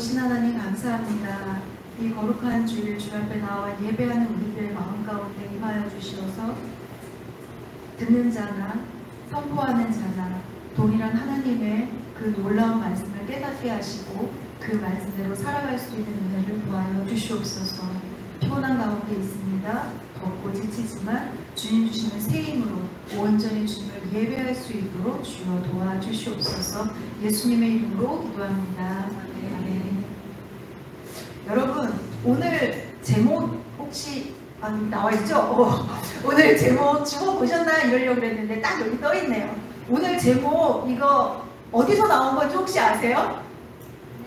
좋으신 하나님 감사합니다. 이 거룩한 주일 주 앞에 나와 예배하는 우리들 마음 가운데 임하여 주시어서 듣는 자나 선포하는 자나 동일한 하나님의 그 놀라운 말씀을 깨닫게 하시고 그 말씀대로 살아갈 수 있는 은혜를 구하여 주시옵소서. 피곤한 가운데 있습니다. 덥고 지치지만 주님 주시는 새 힘으로 온전히 주님을 예배할 수 있도록 주여 도와주시옵소서. 예수님의 이름으로 기도합니다. 아멘. 여러분, 오늘 제목 혹시 나와있죠? 오늘 제목 주워보셨나 이러려고 그랬는데 딱 여기 떠있네요. 오늘 제목 이거 어디서 나온 건지 혹시 아세요?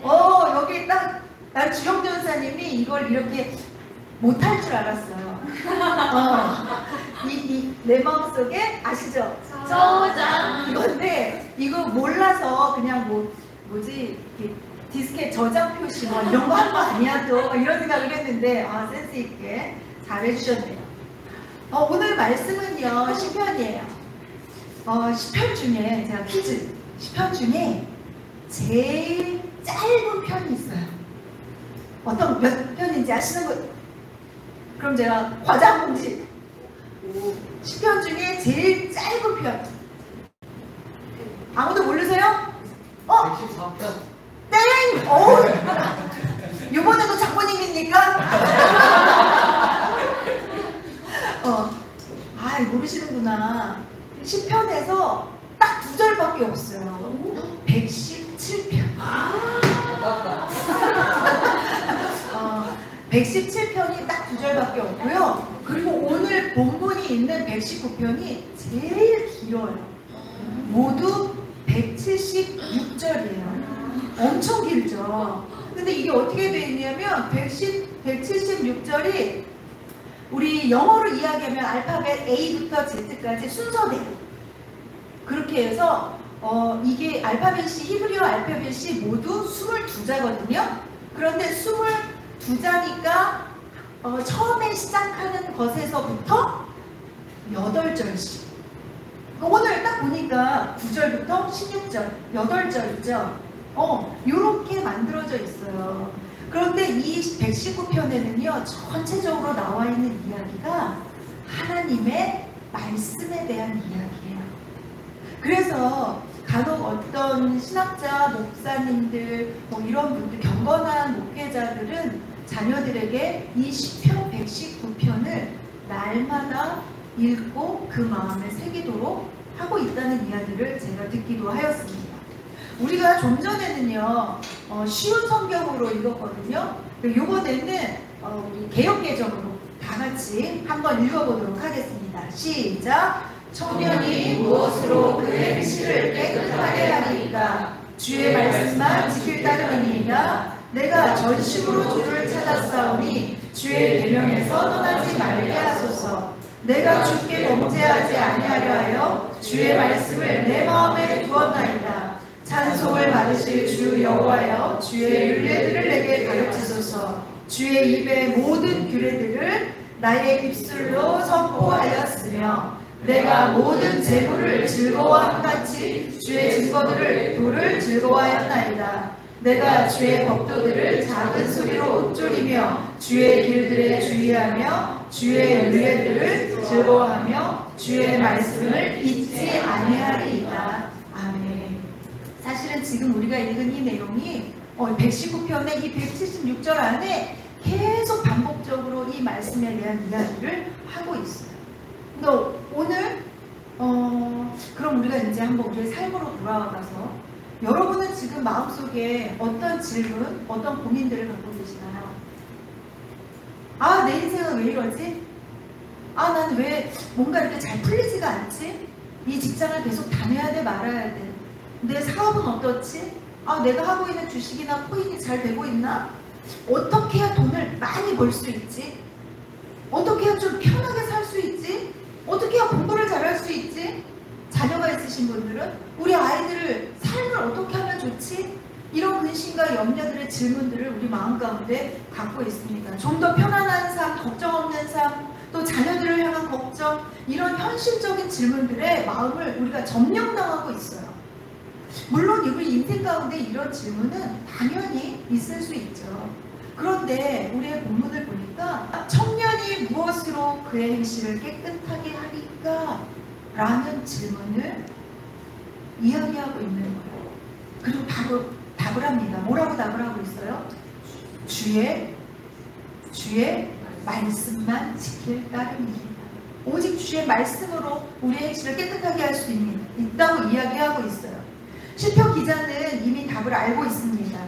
여기 딱 난 주영 전사님이 이걸 이렇게 못할 줄 알았어요. 내 마음속에 아시죠? 저장 이건데 이거 몰라서 그냥 뭐지 디스켓 저장 표시 뭐 이런 거 한 거 아니야 또 이런 생각을 했는데 센스 있게 잘해주셨네요. 오늘 말씀은요 시편이에요. 시편 중에 제가 퀴즈 시편 중에 제일 짧은 편이 있어요. 어떤 몇 편인지 아시는 분? 그럼 제가 과자 공지. 시편 중에 제일 짧은 편. 아무도 모르세요? 114편. 땡! 이번에도 장모님입니까? 모르시는구나. 시편에서 딱 2절밖에 없어요. 117편. 117편이 딱 2절밖에 없고요. 그리고 오늘 본문이 있는 119편이 제일 길어요. 모두 176절이에요. 엄청 길죠. 근데 이게 어떻게 되어 있냐면 176절이 우리 영어로 이야기하면 알파벳 A부터 Z까지 순서대로 그렇게 해서 이게 알파벳이 히브리어 알파벳이 모두 22자거든요. 그런데 22자니까 처음에 시작하는 것에서부터 8절씩. 오늘 딱 보니까 9절부터 16절, 8절이죠. 요렇게 만들어져 있어요. 그런데 이 119편에는요, 전체적으로 나와 있는 이야기가 하나님의 말씀에 대한 이야기예요. 그래서 간혹 어떤 신학자, 목사님들, 이런 분들, 경건한 목회자들은 자녀들에게 이 시편 119편을 날마다 읽고 그 마음에 새기도록 하고 있다는 이야기를 제가 듣기도 하였습니다. 우리가 좀 전에는요, 쉬운 성경으로 읽었거든요. 이번에는 우리 개역개정으로 다 같이 한번 읽어보도록 하겠습니다. 시작! 청년이 무엇으로 그의 실을 깨끗하게 하리이까? 주의 말씀만 지킬 따름이니이다. 내가 전심으로 주를 찾았사오니 주의 계명에서 떠나지 말게 하소서. 내가 주께 범죄하지 아니하려 하여 주의 말씀을 내 마음에 두었나이다. 찬송을 받으실 주 여호와여, 주의 율례들을 내게 가르치소서. 주의 입의 모든 규례들을 나의 입술로 선포하였으며 내가 모든 제물을 즐거워함같이 주의 증거들을 도를 즐거워하였나이다. 내가 주의 법도들을 작은 소리로 읊조리며 주의 길들에 주의하며 주의 율례들을 즐거워하며 주의 말씀을 잊지 아니하리이다. 아멘. 사실은 지금 우리가 읽은 이 내용이 119편의 이 176절 안에 계속 반복적으로 이 말씀에 대한 이야기를 하고 있어요. 근데 오늘 그럼 우리가 이제 한번 우리의 삶으로 돌아와서 여러분은 지금 마음속에 어떤 질문, 어떤 고민들을 갖고 계시나요? 내 인생은 왜 이러지? 나는 왜 뭔가 이렇게 잘 풀리지가 않지? 이 직장을 계속 다녀야 돼, 말아야 돼? 내 사업은 어떻지? 내가 하고 있는 주식이나 코인이 잘 되고 있나? 어떻게 해야 돈을 많이 벌 수 있지? 어떻게 해야 좀 편하게 살 수 있지? 어떻게 해야 공부를 잘할 수 있지? 자녀가 있으신 분들은 우리 아이들을 삶을 어떻게 하면 좋지? 이런 근심과 염려들의 질문들을 우리 마음 가운데 갖고 있습니다. 좀 더 편안한 삶, 걱정 없는 삶, 또 자녀들을 향한 걱정, 이런 현실적인 질문들의 마음을 우리가 점령당하고 있어요. 물론 우리 인생 가운데 이런 질문은 당연히 있을 수 있죠. 그런데 우리의 본문을 보니까 청년이 무엇으로 그의 행실을 깨끗하게 하리까? 라는 질문을 이야기하고 있는 거예요. 그리고 바로 답을 합니다. 뭐라고 답을 하고 있어요? 주의 말씀만 지킬 따름입니다. 오직 주의 말씀으로 우리의 행실을 깨끗하게 할 수 있다고 이야기하고 있어요. 시편 기자는 이미 답을 알고 있습니다.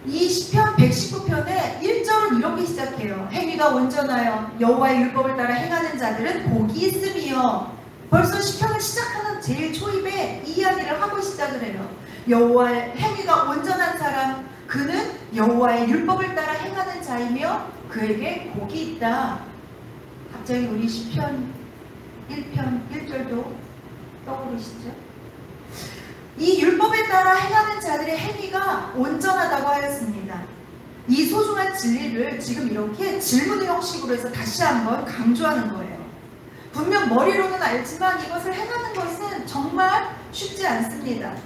이 시편 119편의 1절은 이렇게 시작해요. 행위가 온전하여 여호와의 율법을 따라 행하는 자들은 복이 있음이요. 벌써 시편을 시작하는 제일 초입에 이 이야기를 하고 시작을 해요. 여호와의 행위가 온전한 사람, 그는 여호와의 율법을 따라 행하는 자이며 그에게 복이 있다. 갑자기 우리 시편 1편 1절도 떠오르시죠? 이 율법에 따라 행하는 자들의 행위가 온전하다고 하였습니다. 이 소중한 진리를 지금 이렇게 질문 형식으로 해서 다시 한번 강조하는 거예요. 분명 머리로는 알지만 이것을 행하는 것은 정말 쉽지 않습니다.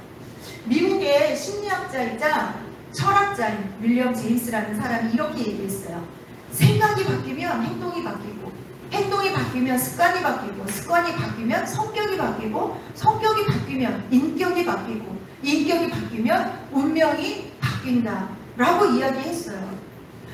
미국의 심리학자이자 철학자인 윌리엄 제임스라는 사람이 이렇게 얘기했어요. 생각이 바뀌면 행동이 바뀌고, 행동이 바뀌면 습관이 바뀌고, 습관이 바뀌면 성격이 바뀌고, 성격이 바뀌면 인격이 바뀌고, 인격이 바뀌면 운명이 바뀐다 라고 이야기했어요.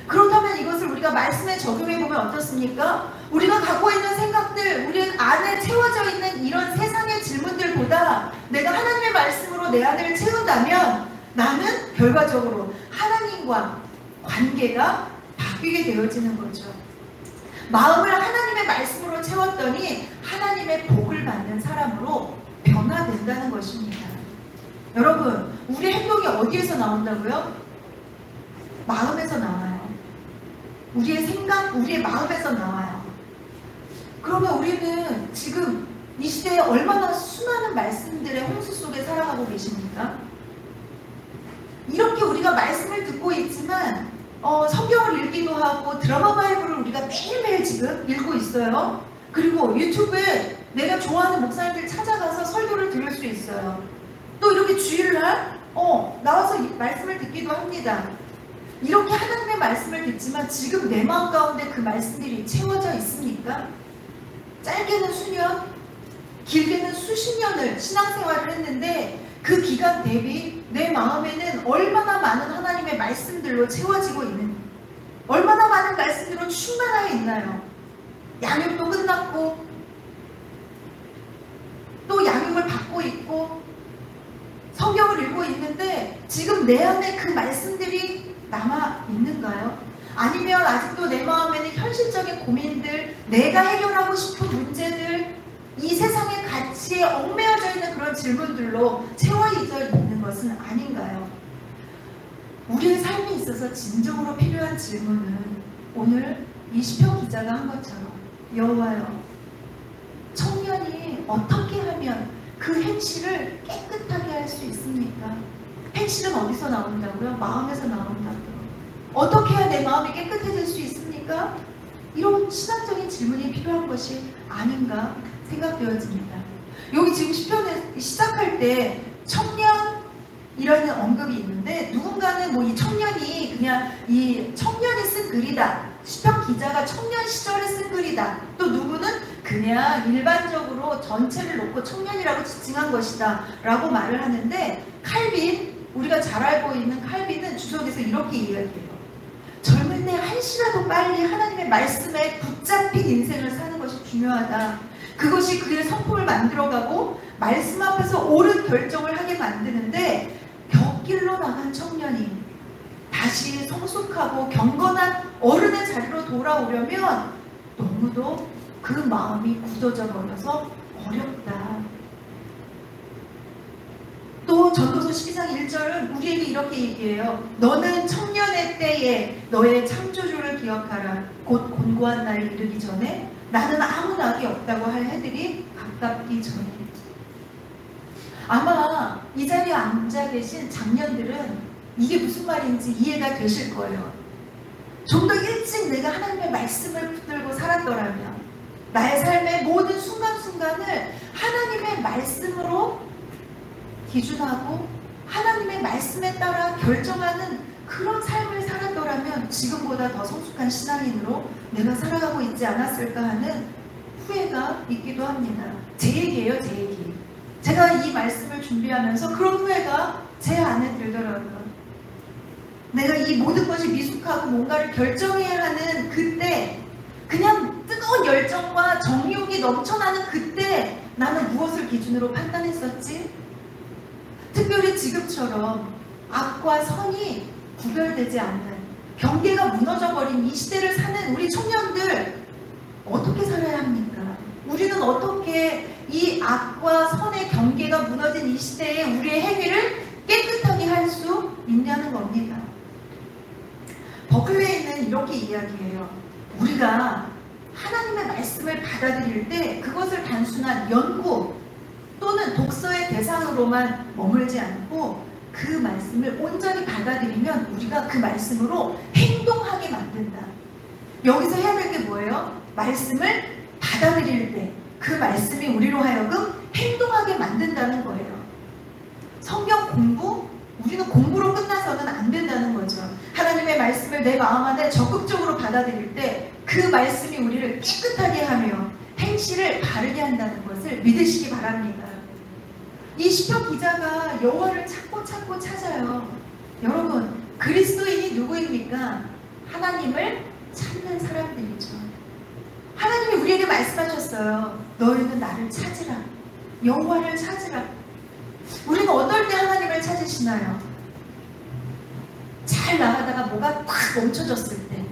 그렇다면 이것을 우리가 말씀에 적용해보면 어떻습니까? 우리가 갖고 있는 생각들, 우리 안에 채워져 있는 이런 세상의 질문들보다 내가 하나님의 말씀으로 내 안을 채운다면 나는 결과적으로 하나님과 관계가 바뀌게 되어지는 거죠. 마음을 하나님의 말씀으로 채웠더니 하나님의 복을 받는 사람으로 변화된다는 것입니다. 여러분, 우리 행동이 어디에서 나온다고요? 마음에서 나와요. 우리의 생각, 우리의 마음에서 나와요. 그러면 우리는 지금 이 시대에 얼마나 수많은 말씀들의 홍수 속에 살아가고 계십니까? 이렇게 우리가 말씀을 듣고 있지만 성경을 읽기도 하고 드라마 바이블을 우리가 매일매일 지금 읽고 있어요. 그리고 유튜브에 내가 좋아하는 목사님들 찾아가서 설교를 들을 수 있어요. 또 이렇게 주일날 나와서 말씀을 듣기도 합니다. 이렇게 하나님의 말씀을 듣지만 지금 내 마음 가운데 그 말씀들이 채워져 있습니까? 짧게는 수년, 길게는 수십 년을 신앙생활을 했는데 그 기간 대비 내 마음에는 얼마나 많은 하나님의 말씀들로 채워지고 있는, 얼마나 많은 말씀들로 충만하여 있나요? 양육도 끝났고 또 양육을 받고 있고 성경을 읽고 있는데 지금 내 안에 그 말씀들이 남아 있는가요? 아니면 아직도 내 마음에는 현실적인 고민들, 내가 해결하고 싶은 문제들, 이 세상의 가치에 얽매여져 있는 그런 질문들로 채워져 있는 것은 아닌가요? 우리의 삶에 있어서 진정으로 필요한 질문은 오늘 이 시편 기자가 한 것처럼 여호와여, 청년이 어떻게 하면 그 행실을 깨끗하게 할 수 있습니까? 행실은 어디서 나온다고요? 마음에서 나온다고요. 어떻게 해야 내 마음이 깨끗해질 수 있습니까? 이런 신학적인 질문이 필요한 것이 아닌가 생각되어집니다. 여기 지금 시편을 시작할 때 청년이라는 언급이 있는데 누군가는 뭐 이 청년이 그냥 이 청년이 쓴 글이다, 시편 기자가 청년 시절에 쓴 글이다, 또 누구는 그냥 일반적으로 전체를 놓고 청년이라고 지칭한 것이다 라고 말을 하는데, 칼빈, 우리가 잘 알고 있는 칼빈은 주석에서 이렇게 이야기해요. 젊을 때 한시라도 빨리 하나님의 말씀에 붙잡힌 인생을 사는 것이 중요하다. 그것이 그의 성품을 만들어가고 말씀 앞에서 옳은 결정을 하게 만드는데, 곁길로 나간 청년이 다시 성숙하고 경건한 어른의 자리로 돌아오려면 너무도 그 마음이 굳어져 버려서 어렵다. 또 전도서 12장 1절은 우리에게 이렇게 얘기해요. 너는 청년의 때에 너의 창조주를 기억하라. 곧 곤고한 날이 이르기 전에 나는 아무 낙이 없다고 할 해들이 가깝기 전에. 아마 이 자리에 앉아 계신 장년들은 이게 무슨 말인지 이해가 되실 거예요. 좀 더 일찍 내가 하나님의 말씀을 붙들고 살았더라면 나의 삶의 모든 순간순간을 하나님의 말씀으로 기준하고 하나님의 말씀에 따라 결정하는 그런 삶을 살았더라면 지금보다 더 성숙한 신앙인으로 내가 살아가고 있지 않았을까 하는 후회가 있기도 합니다. 제 얘기예요, 제 얘기. 제가 이 말씀을 준비하면서 그런 후회가 제 안에 들더라고요. 내가 이 모든 것이 미숙하고 뭔가를 결정해야 하는 그때, 그냥 뜨거운 열정과 정욕이 넘쳐나는 그때 나는 무엇을 기준으로 판단했었지? 특별히 지금처럼 악과 선이 구별되지 않는, 경계가 무너져버린 이 시대를 사는 우리 청년들 어떻게 살아야 합니까? 우리는 어떻게 이 악과 선의 경계가 무너진 이 시대에 우리의 행위를 깨끗하게 할 수 있냐는 겁니다. 버클레이는 이렇게 이야기해요. 우리가 하나님의 말씀을 받아들일 때 그것을 단순한 연구 또는 독서의 대상으로만 머물지 않고 그 말씀을 온전히 받아들이면 우리가 그 말씀으로 행동하게 만든다. 여기서 해야 될 게 뭐예요? 말씀을 받아들일 때 그 말씀이 우리로 하여금 행동하게 만든다는 거예요. 성경 공부? 우리는 공부로 끝나서는 안 된다는 거죠. 하나님의 말씀을 내 마음 안에 적극적으로 받아들일 때 그 말씀이 우리를 깨끗하게 하며 행실을 바르게 한다는 것을 믿으시기 바랍니다. 이 시편 기자가 여호와를 찾고 찾아요. 여러분, 그리스도인이 누구입니까? 하나님을 찾는 사람들이죠. 하나님이 우리에게 말씀하셨어요. 너희는 나를 찾으라. 여호와를 찾으라. 우리는 어떨 때 하나님을 찾으시나요? 잘 나가다가 뭐가 탁 멈춰졌을 때,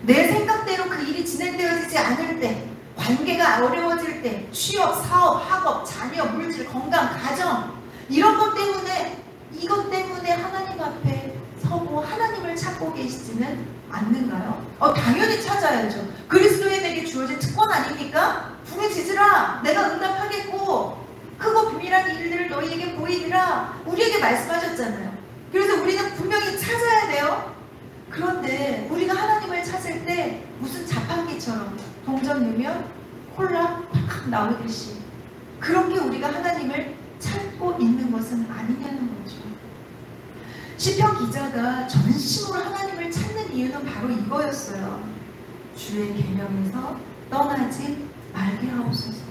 내 생각대로 그 일이 진행되어지지 않을 때, 관계가 어려워질 때, 취업, 사업, 학업, 자녀, 물질, 건강, 가정, 이런 것 때문에, 이것 때문에 하나님 앞에 서고 하나님을 찾고 계시지는 않는가요? 당연히 찾아야죠. 그리스도인에게 주어진 특권 아닙니까? 부르짖으라. 내가 응답하겠고 크고 비밀한 일들을 너희에게 보이리라. 우리에게 말씀하셨잖아요. 그래서 우리는 분명히 찾아야 돼요. 그런데 우리가 하나님을 찾을 때 무슨 자판기처럼 동전 넣으면 콜라 팍 나오듯이 그렇게 우리가 하나님을 찾고 있는 것은 아니냐는 거죠. 시편 기자가 전심으로 하나님을 찾는 이유는 바로 이거였어요. 주의 계명에서 떠나지 말게 하옵소서.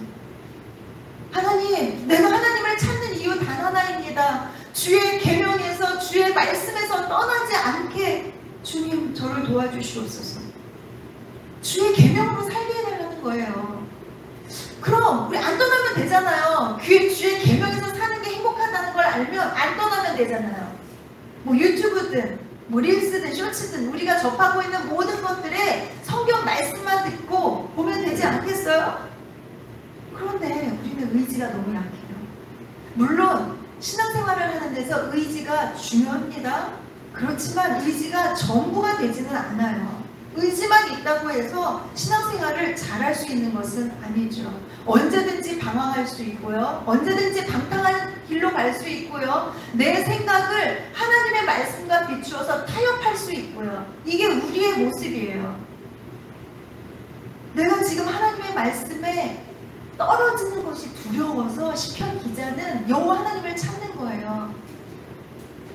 하나님, 내가 하나님을 찾는 이유 단 하나입니다. 주의 계명에서, 주의 말씀에서 떠나지 않게 주님 저를 도와주시옵소서. 주의 계명으로 살게 해달라는 거예요. 그럼 우리 안 떠나면 되잖아요. 주의 계명에서 사는 게 행복하다는 걸 알면 안 떠나면 되잖아요. 뭐 유튜브든 뭐 릴스든 쇼츠든 우리가 접하고 있는 모든 것들에 성경 말씀만 듣고 보면 되지 않겠어요? 그런데 우리는 의지가 너무 약해요. 물론 신앙생활을 하는 데서 의지가 중요합니다. 그렇지만 의지가 전부가 되지는 않아요. 의지만 있다고 해서 신앙생활을 잘할 수 있는 것은 아니죠. 언제든지 방황할 수 있고요. 언제든지 방탕한 길로 갈 수 있고요. 내 생각을 하나님의 말씀과 비추어서 타협할 수 있고요. 이게 우리의 모습이에요. 내가 지금 하나님의 말씀에 떨어지는 것이 두려워서 시편 기자는 여호와 하나님을 찾는 거예요.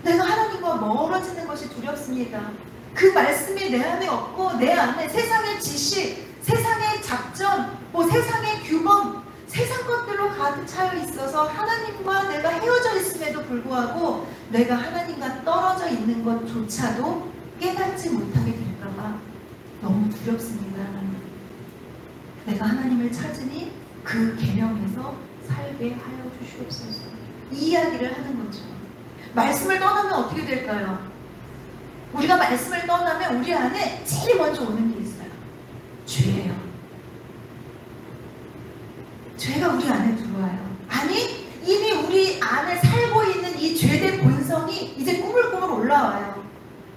내가 하나님과 멀어지는 것이 두렵습니다. 그 말씀이 내 안에 없고 내 안에 세상의 지식, 세상의 작전, 세상의 규범, 세상 것들로 가득 차여 있어서 하나님과 내가 헤어져 있음에도 불구하고 내가 하나님과 떨어져 있는 것조차도 깨닫지 못하게 될까봐 너무 두렵습니다. 내가 하나님을 찾으니 그 계명에서 살게 하여 주시옵소서. 이 이야기를 하는 거죠. 말씀을 떠나면 어떻게 될까요? 우리가 말씀을 떠나면 우리 안에 제일 먼저 오는 게 있어요. 죄예요. 죄가 우리 안에 들어와요. 아니, 이미 우리 안에 살고 있는 이 죄된 본성이 이제 꾸물꾸물 올라와요.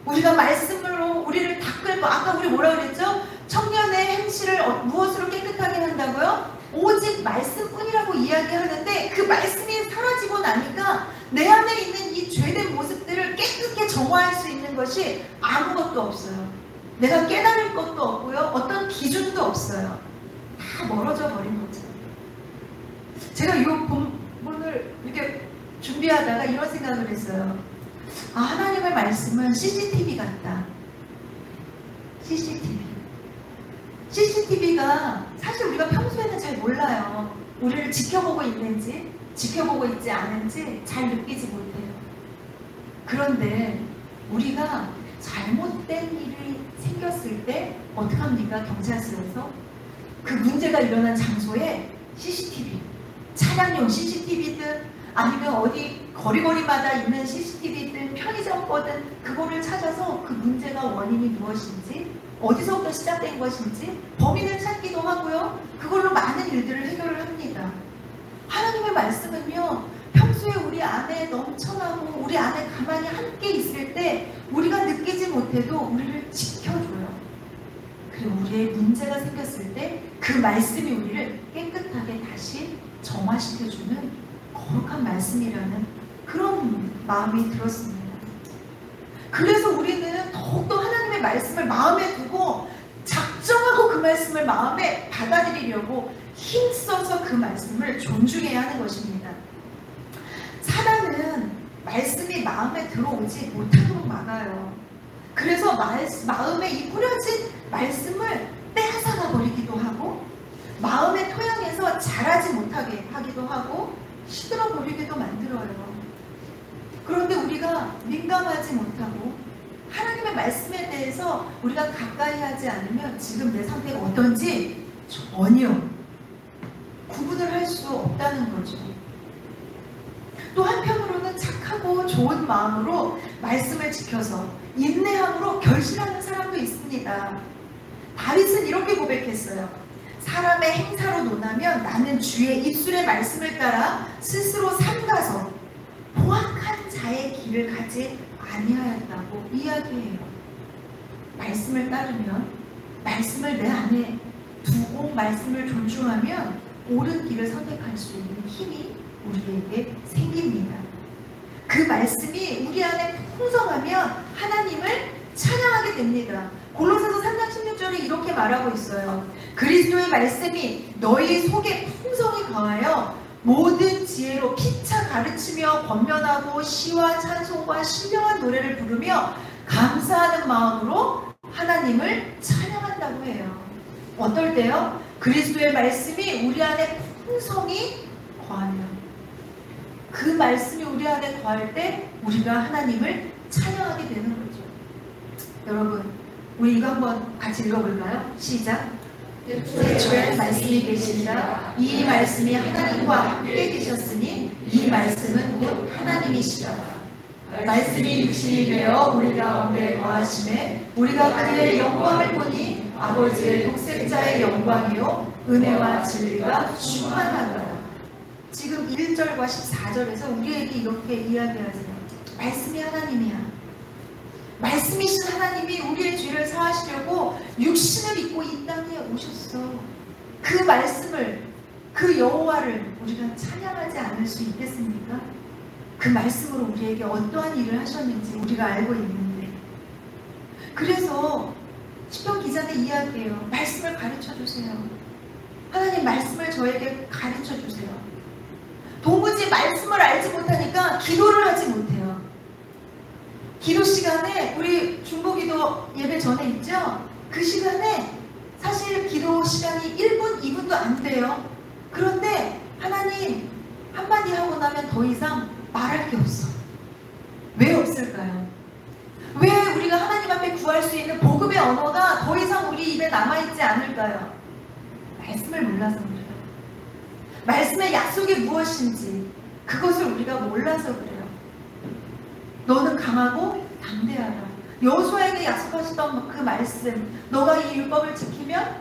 우리가 말씀으로 우리를 닦을 아까 우리 뭐라 그랬죠? 청년의 행실을 무엇으로 깨끗하게 한다고요? 오직 말씀뿐이라고 이야기하는데 그 말씀이 사라지고 나니까 내 안에 있는 이 죄된 모습들을 깨끗하게 정화할 수 있는 것이 아무것도 없어요. 내가 깨달을 것도 없고요. 어떤 기준도 없어요. 다 멀어져 버린 거죠. 제가 이 본문을 이렇게 준비하다가 이런 생각을 했어요. 아, 하나님의 말씀은 CCTV 같다. CCTV가 사실 우리가 평소에는 잘 몰라요. 우리를 지켜보고 있는지 지켜보고 있지 않은지 잘 느끼지 못해요. 그런데 우리가 잘못된 일이 생겼을 때 어떡합니까? 경찰서에서 그 문제가 일어난 장소에 CCTV, 차량용 CCTV든 아니면 어디 거리마다 있는 CCTV든 편의점 거든 그거를 찾아서 그 문제가 원인이 무엇인지 어디서부터 시작된 것인지 범인을 찾기도 하고요. 그걸로 많은 일들을 해결을 합니다. 하나님의 말씀은요, 평소에 우리 안에 넘쳐나고 우리 안에 가만히 함께 있을 때 우리가 느끼지 못해도 우리를 지켜줘요. 그리고 우리의 문제가 생겼을 때 그 말씀이 우리를 깨끗하게 다시 정화시켜주는 거룩한 말씀이라는 그런 마음이 들었습니다. 그래서 우리는 더욱더 하나님의 말씀을 마음에 두고 작정하고 그 말씀을 마음에 받아들이려고 힘써서 그 말씀을 존중해야 하는 것입니다. 사단은 말씀이 마음에 들어오지 못하도록 막아요. 그래서 마음에 이 뿌려진 말씀을 빼앗아가 버리기도 하고 마음의 토양에서 자라지 못하게 하기도 하고 시들어 버리기도 만들어요. 그런데 우리가 민감하지 못하고 하나님의 말씀에 대해서 우리가 가까이 하지 않으면 지금 내 상태가 어떤지 전혀 구분을 할 수 없다는 거죠. 또 한편으로는 착하고 좋은 마음으로 말씀을 지켜서 인내함으로 결실하는 사람도 있습니다. 다윗은 이렇게 고백했어요. 사람의 행사로 논하면 나는 주의 입술의 말씀을 따라 스스로 삼가서 포악한 자의 길을 가지 아니하였다고 이야기해요. 말씀을 따르면, 말씀을 내 안에 두고 말씀을 존중하면 옳은 길을 선택할 수 있는 힘이 우리에게 생깁니다. 그 말씀이 우리 안에 풍성하면 하나님을 찬양하게 됩니다. 골로새서 3장 16절에 이렇게 말하고 있어요. 그리스도의 말씀이 너희 속에 풍성히 거하여 모든 지혜로 피차 가르치며 권면하고 시와 찬송과 신령한 노래를 부르며 감사하는 마음으로 하나님을 찬양한다고 해요. 어떨 때요? 그리스도의 말씀이 우리 안에 풍성히 거하면, 그 말씀이 우리 안에 거할 때 우리가 하나님을 찬양하게 되는 거죠. 여러분, 우리 이거 한번 같이 읽어볼까요? 시작. 태초에 말씀이 계시니라. 이 말씀이 하나님과 함께 계셨으니 이 말씀은 곧 하나님이시라. 말씀이 육신이 되어 우리 가운데 거하심에 우리가 그의 영광을 보니 아버지의 독생자의 영광이요 은혜와 진리가 충만하더라. 지금 1절과 14절에서 우리에게 이렇게 이야기하세요. 말씀이 하나님이야. 말씀이신 하나님이 우리의 죄를 사하시려고 육신을 입고 이 땅에 오셨어. 그 말씀을, 그 여호와를 우리가 찬양하지 않을 수 있겠습니까? 그 말씀으로 우리에게 어떠한 일을 하셨는지 우리가 알고 있는데, 그래서 시편 기자는 이야기해요. 말씀을 가르쳐주세요. 하나님 말씀을 저에게 가르쳐주세요. 도무지 말씀을 알지 못하니까 기도를 하지 못해요. 기도 시간에, 우리 중보기도 예배 전에 있죠? 그 시간에 사실 기도 시간이 1분, 2분도 안 돼요. 그런데 하나님 한마디 하고 나면 더 이상 말할 게 없어. 왜 없을까요? 왜 우리가 하나님 앞에 구할 수 있는 복음의 언어가 더 이상 우리 입에 남아있지 않을까요? 말씀을 몰라서 그래요. 말씀의 약속이 무엇인지 그것을 우리가 몰라서 그래요. 너는 강하고 담대하라. 여호수아에게 약속하시던 그 말씀, 너가 이 율법을 지키면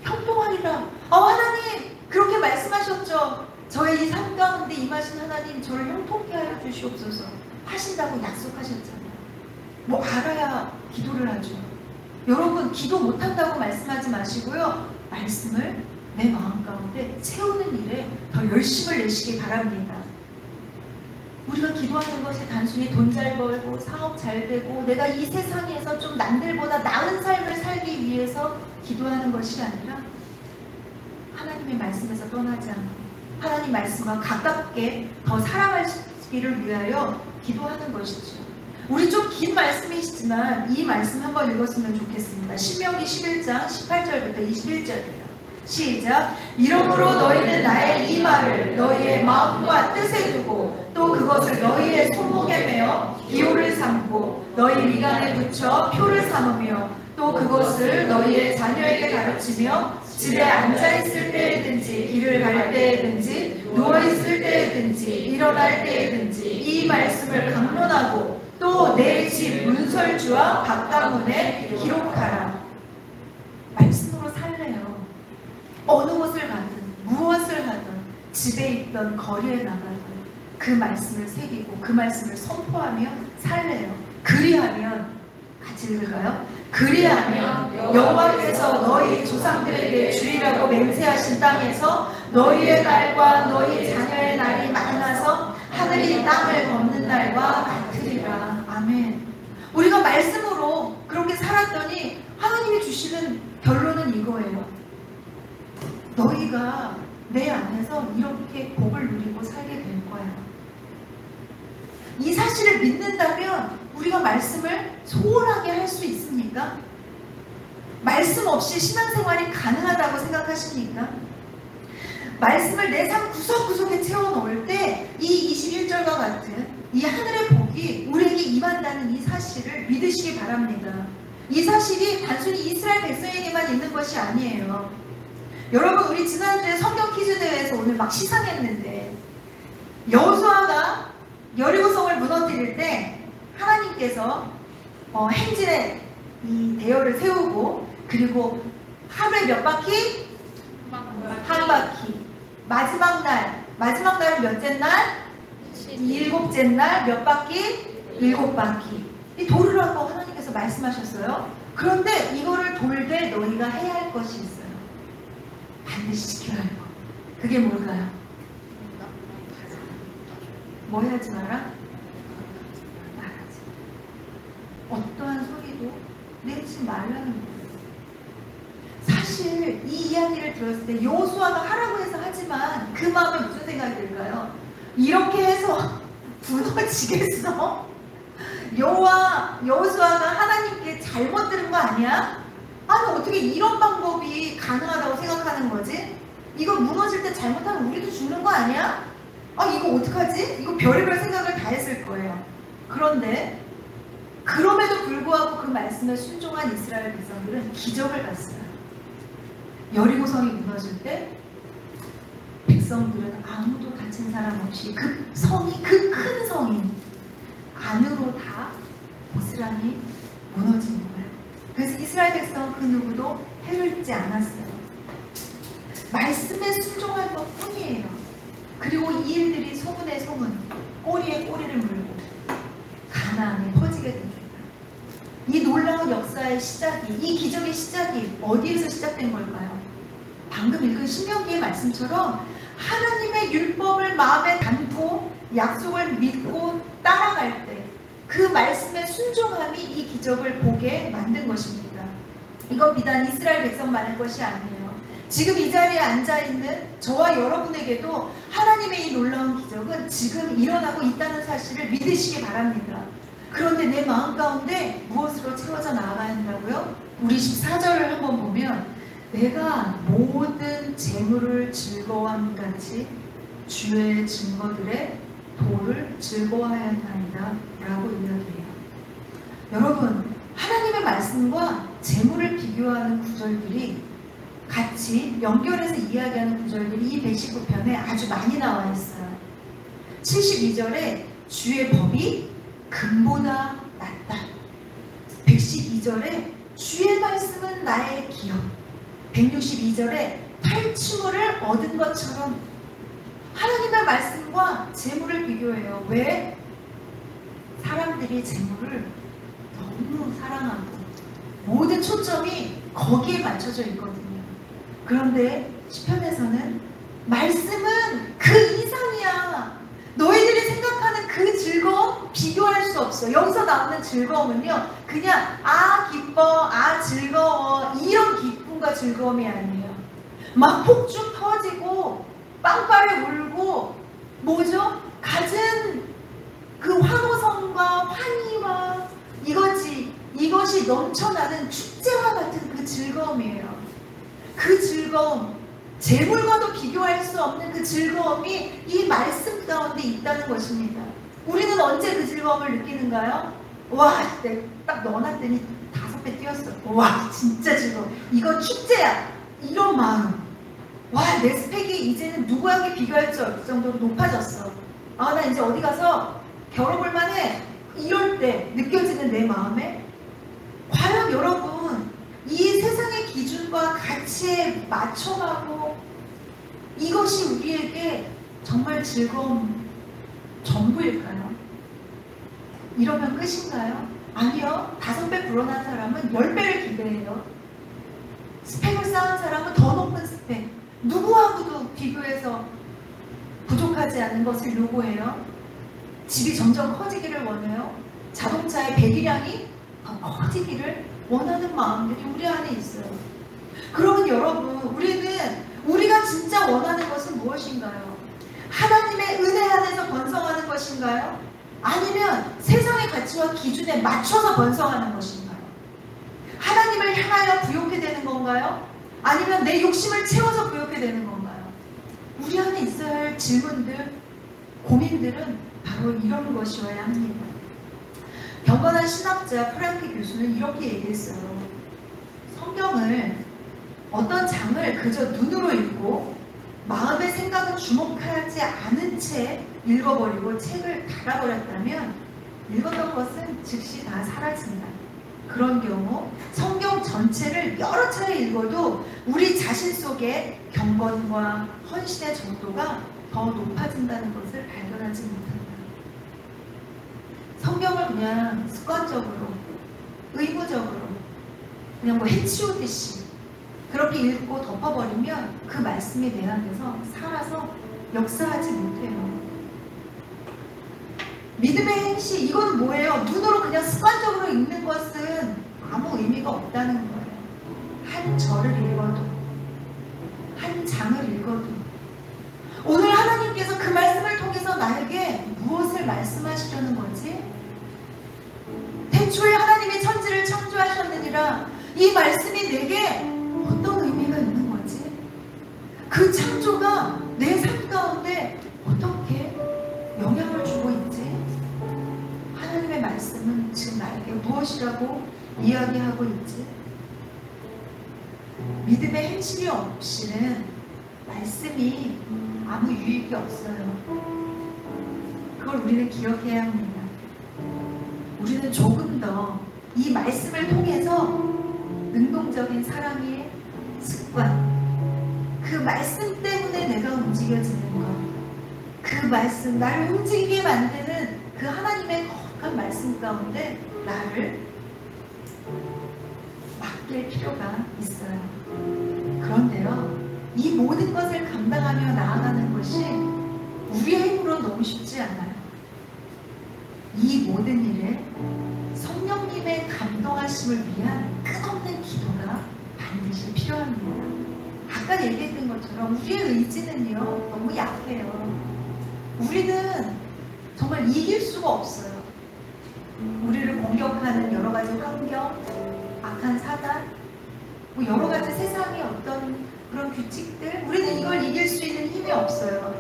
형통하리라. 하나님 그렇게 말씀하셨죠. 저의 이 삶 가운데 임하신 하나님, 저를 형통케 하여 주시옵소서 하신다고 약속하셨잖아요. 뭐 알아야 기도를 하죠. 여러분, 기도 못한다고 말씀하지 마시고요, 말씀을 내 마음 가운데 채우는 일에 더 열심을 내시기 바랍니다. 우리가 기도하는 것이 단순히 돈 잘 벌고 사업 잘 되고 내가 이 세상에서 좀 남들보다 나은 삶을 살기 위해서 기도하는 것이 아니라 하나님의 말씀에서 떠나지 않고 하나님 말씀과 가깝게 더 살아갈 이루어지기를 위하여 기도하는 것이죠. 우리 좀 긴 말씀이시지만 이 말씀 한번 읽었으면 좋겠습니다. 신명기 11장 18절부터 21절이에요. 시작. 이러므로 너희는 나의 이 말을 너희의 마음과 뜻에 두고 또 그것을 너희의 손목에 매어 기호를 삼고 너희 미간에 붙여 표를 삼으며 또 그것을 너희의 자녀에게 가르치며 집에 앉아있을 때에든지 길을 갈 때에든지 누워있을 때에든지 일어날 때에든지 이 말씀을 강론하고 또 내 집 문설주와 바깥문에 기록하라. 말씀으로 살래요. 어느 곳을 가든 무엇을 하든 집에 있던 거리에 나가든 그 말씀을 새기고 그 말씀을 선포하며 살래요. 그리하면 같이 읽을까요? 그리하면 여호와께서 너희 조상들에게 주리라고 맹세하신 땅에서 너희의 날과 너희 자녀의 날이 많아서 하늘이 땅을 걷는 날과 같으리라. 아멘. 우리가 말씀으로 그렇게 살았더니 하나님이 주시는 결론은 이거예요. 너희가 내 안에서 이렇게 복을 누리고 살게 될 거야. 이 사실을 믿는다면 우리가 말씀을 소홀하게 할 수 있습니까? 말씀 없이 신앙생활이 가능하다고 생각하십니까? 말씀을 내 삶 구석구석에 채워 넣을 때 이 21절과 같은 이 하늘의 복이 우리에게 임한다는 이 사실을 믿으시기 바랍니다. 이 사실이 단순히 이스라엘 백성에게만 있는 것이 아니에요. 여러분, 우리 지난주에 성경 퀴즈 대회에서 오늘 막 시상했는데 여호수아가 여리고성을 무너뜨릴 때 하나님께서 행진에 이 대열을 세우고 그리고 하루에 몇 바퀴? 한 바퀴. 마지막 날은 몇째 날? 일곱째 날 몇 바퀴? 7바퀴. 이 돌으라고 하나님께서 말씀하셨어요. 그런데 이거를 돌되 너희가 해야 할 것이 있어요. 반드시 지켜야 할 것. 그게 뭘까요? 뭐 해야지 마라? 말하지. 어떠한 소리도 내지 말라는 거예요. 사실 이 이야기를 들었을 때 여호수아가 하라고 해서 하지만 그 마음에 무슨 생각이 들까요? 이렇게 해서 무너지겠어? 여호수아가 하나님께 잘못 들은 거 아니야? 아니 어떻게 이런 방법이 가능하다고 생각하는 거지? 이거 무너질 때 잘못하면 우리도 죽는 거 아니야? 아 이거 어떡하지? 이거 별의별 생각을 다 했을 거예요. 그런데 그럼에도 불구하고 그 말씀에 순종한 이스라엘 백성들은 기적을 봤어요. 여리고성이 무너질 때 백성들은 아무도 다친 사람 없이 그 성이, 그 큰 성이 안으로 다 고스란히 무너진 거예요. 그래서 이스라엘 백성은 그 누구도 해를 입지 않았어요. 말씀에 순종할 것 뿐이에요. 그리고 이 일들이 소문에 소문, 꼬리에 꼬리를 물고 가나안에 퍼지게 됩니다. 이 놀라운 역사의 시작이, 이 기적의 시작이 어디에서 시작된 걸까요? 방금 읽은 신명기의 말씀처럼 하나님의 율법을 마음에 담고 약속을 믿고 따라갈 때 그 말씀에 순종함이 이 기적을 보게 만든 것입니다. 이건 비단 이스라엘 백성만의 것이 아니에요. 지금 이 자리에 앉아있는 저와 여러분에게도 하나님의 이 놀라운 기적은 지금 일어나고 있다는 사실을 믿으시기 바랍니다. 그런데 내 마음 가운데 무엇으로 채워져 나아가야 한다고요? 우리 14절을 한번 보면 내가 모든 재물을 즐거워함 같이 주의 증거들의 도를 즐거워하였나이다 라고 이야기해요. 여러분, 하나님의 말씀과 재물을 비교하는 구절들이 같이 연결해서 이야기하는 구절들이 이 119편에 아주 많이 나와 있어요. 72절에 주의 법이 금보다 낫다. 112절에 주의 말씀은 나의 기업. 162절에 탈취물을 얻은 것처럼 하나님의 말씀과 재물을 비교해요. 왜? 사람들이 재물을 너무 사랑하고 모든 초점이 거기에 맞춰져 있거든요. 그런데 시편에서는 말씀은 그 이상이야. 너희들이 생각하는 그 즐거움 비교할 수 없어. 여기서 나오는 즐거움은요, 그냥 아 기뻐, 아 즐거워 이런 기쁨과 즐거움이 아니에요. 막 폭죽 터지고 빵빠레 울고 뭐죠? 갖은 기쁨과 환희와 이것이 넘쳐나는 축제와 같은 그 즐거움이에요. 그 즐거움, 재물과도 비교할 수 없는 그 즐거움이 이 말씀 가운데 있다는 것입니다. 우리는 언제 그 즐거움을 느끼는가요? 와, 딱 넣어놨더니 5배 뛰었어. 와, 진짜 즐거워. 이거 축제야. 이런 마음. 와, 내 스펙이 이제는 누구에게 비교할 정도로 높아졌어. 아, 나 이제 어디 가서 겨뤄볼 만해. 이럴 때 느껴지는 내 마음에, 과연 여러분 이 세상의 기준과 가치에 맞춰가고 이것이 우리에게 정말 즐거움 전부일까요? 이러면 끝인가요? 아니요. 5배 불어난 사람은 10배를 기대해요. 스펙을 쌓은 사람은 더 높은 스펙, 누구하고도 비교해서 부족하지 않은 것을 요구해요. 집이 점점 커지기를 원해요. 자동차의 배기량이 더 커지기를 원하는 마음들이 우리 안에 있어요. 그러면 여러분, 우리가 진짜 원하는 것은 무엇인가요? 하나님의 은혜 안에서 번성하는 것인가요? 아니면 세상의 가치와 기준에 맞춰서 번성하는 것인가요? 하나님을 향하여 부욕해 되는 건가요? 아니면 내 욕심을 채워서 부욕해 되는 건가요? 우리 안에 있어야 할 질문들, 고민들은 바로 이런 것이어야 합니다. 경건한 신학자 프랑크 교수는 이렇게 얘기했어요. 성경을, 어떤 장을 그저 눈으로 읽고 마음의 생각은 주목하지 않은 채 읽어버리고 책을 닫아버렸다면 읽었던 것은 즉시 다 사라진다. 그런 경우 성경 전체를 여러 차례 읽어도 우리 자신 속에 경건과 헌신의 정도가 더 높아진다는 것을 발견하지 못한다. 성경을 그냥 습관적으로, 의무적으로 그냥 해치우듯이 그렇게 읽고 덮어버리면 그 말씀이 내 안에서 살아서 역사하지 못해요. 믿음의 행시, 이건 뭐예요? 눈으로 그냥 습관적으로 읽는 것은 아무 의미가 없다는 거예요. 한 절을 읽어도, 한 장을 읽어도, 오늘 하나님께서 그 말씀을 통해서 나에게 무엇을 말씀하시려는 거지? 태초에 하나님이 천지를 창조하셨느니라. 이 말씀이 내게 어떤 의미가 있는 거지? 그 창조가 내 삶 가운데 어떻게 영향을 주고 있지? 하나님의 말씀은 지금 나에게 무엇이라고 이야기하고 있지? 믿음의 행실이 없이는 말씀이 아무 유익이 없어요. 그걸 우리는 기억해야 합니다. 우리는 조금 더 이 말씀을 통해서 능동적인 사랑의 습관, 그 말씀 때문에 내가 움직여지는 것, 그 말씀, 나를 움직이게 만드는 그 하나님의 거룩한 말씀 가운데 나를 맡길 필요가 있어요. 그런데요, 이 모든 것을 감당하며 나아가는 것이 우리의 힘으로 너무 쉽지 않아요. 이 모든 일에 성령님의 감동하심을 위한 끝없는 기도가 반드시 필요합니다. 아까 얘기했던 것처럼 우리의 의지는요, 너무 약해요. 우리는 정말 이길 수가 없어요. 우리를 공격하는 여러 가지 환경, 악한 사단, 여러 가지 세상의 어떤 그런 규칙들, 우리는 이걸 이길 수 있는 힘이 없어요.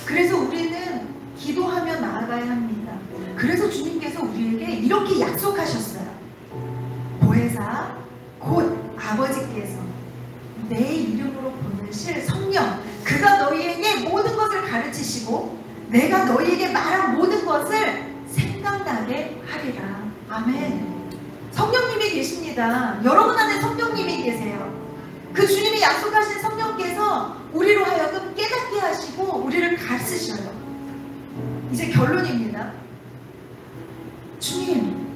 그래서 우리는 기도하며 나아가야 합니다. 그래서 주님께서 우리에게 이렇게 약속하셨어요. 보혜사, 곧 아버지께서 내 이름으로 보내실 성령, 그가 너희에게 모든 것을 가르치시고 내가 너희에게 말한 모든 것을 생각나게 하리라. 아멘. 성령님이 계십니다. 여러분 안에 성령님이 계세요. 그 주님이 약속하신 성령께서 우리로 하여금 깨닫게 하시고 우리를 가르치셔요. 이제 결론입니다. 주님,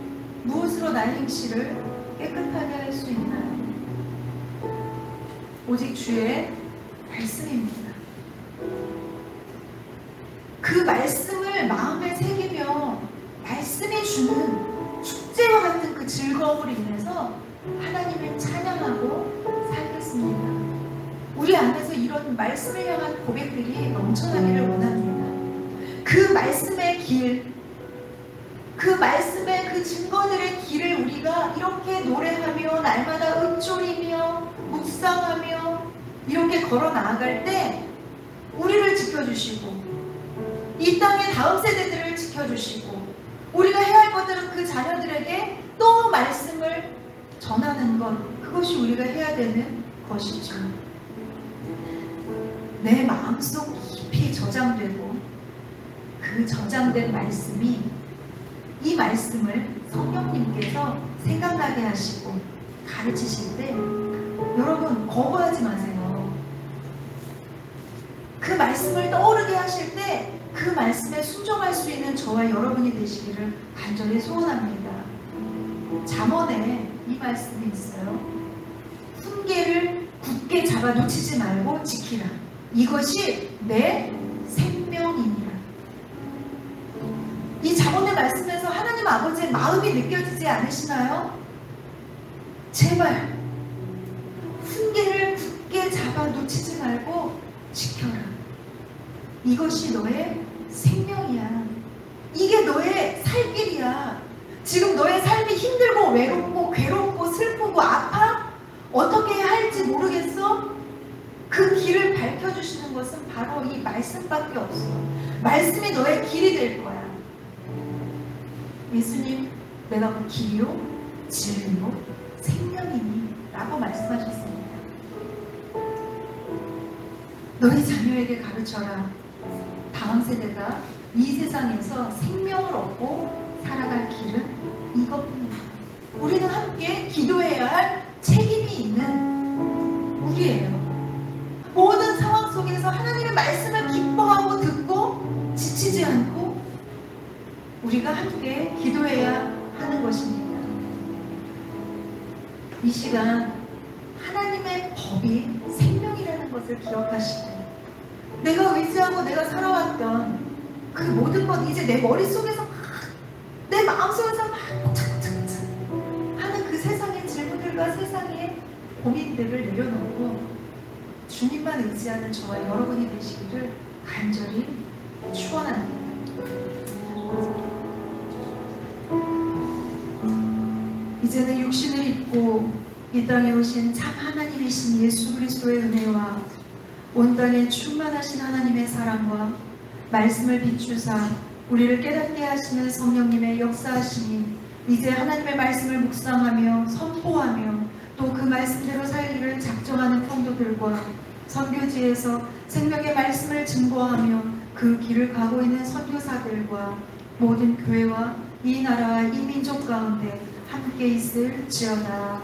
무엇으로 나의 행실을 깨끗하게 할 수 있나요? 오직 주의 말씀입니다. 그 말씀을 마음에 새기며 말씀이 주는 축제와 같은 그 즐거움으로 인해서 하나님을 찬양하고 살겠습니다. 우리 안에서 이런 말씀을 향한 고백들이 넘쳐나기를 원합니다. 그 말씀의 길, 그 말씀의 그 증거들의 길을 우리가 이렇게 노래하며 날마다 읊조리며 묵상하며 이렇게 걸어 나아갈 때 우리를 지켜주시고 이 땅의 다음 세대들을 지켜주시고 우리가 해야 할 것들은 그 자녀들에게 또 말씀을 전하는 것, 그것이 우리가 해야 되는 것이죠. 내 마음속 깊이 저장되고 그 저장된 말씀이 이 말씀을 성령님께서 생각나게 하시고 가르치실 때 여러분 거부하지 마세요. 그 말씀을 떠오르게 하실 때 그 말씀에 순종할 수 있는 저와 여러분이 되시기를 간절히 소원합니다. 잠언에 이 말씀이 있어요. 훈계를 굳게 잡아 놓치지 말고 지키라. 이것이 내 생명이니라. 이 잠언의 말씀에서 하나님 아버지의 마음이 느껴지지 않으시나요? 제발 훈계를 굳게 잡아 놓치지 말고 지켜라. 이것이 너의 생명이야. 이게 너의 살 길이야. 지금 너의 삶이 힘들고 외롭고 괴롭고 슬프고 아파? 어떻게 해야 할지 모르겠어? 그 길을 밝혀주시는 것은 바로 이 말씀밖에 없어. 말씀이 너의 길이 될 거야. 예수님, 내가 그 길이요 진리요 생명이니 라고 말씀하셨습니다. 너희 자녀에게 가르쳐라. 다음 세대가 이 세상에서 생명을 얻고 살아갈 길은 이것뿐이다. 우리는 함께 기도해야 할 책임이 있는 우리예요. 모든 상황 속에서 하나님의 말씀을 기뻐하고 듣고 지치지 않고 우리가 함께 기도해야 하는 것입니다. 이 시간 하나님의 법이 생명이라는 것을 기억하시고 내가 의지하고 내가 살아왔던 그 모든 것 이제 내 머릿속에서 막 내 마음속에서 막 착착착 하는 그 세상의 질문들과 세상의 고민들을 내려놓고 주님만 의지하는 저와 여러분이 되시기를 간절히 축원합니다. 이제는 육신을 입고 이 땅에 오신 참 하나님이신 예수 그리스도의 은혜와 온 땅에 충만하신 하나님의 사랑과 말씀을 비추사 우리를 깨닫게 하시는 성령님의 역사하심이 이제 하나님의 말씀을 묵상하며 선포하며 또 그 말씀대로 살기를 작정하는 성도들과 선교지에서 생명의 말씀을 증거하며 그 길을 가고 있는 선교사들과 모든 교회와 이 나라와 이 민족 가운데 함께 있을지어다.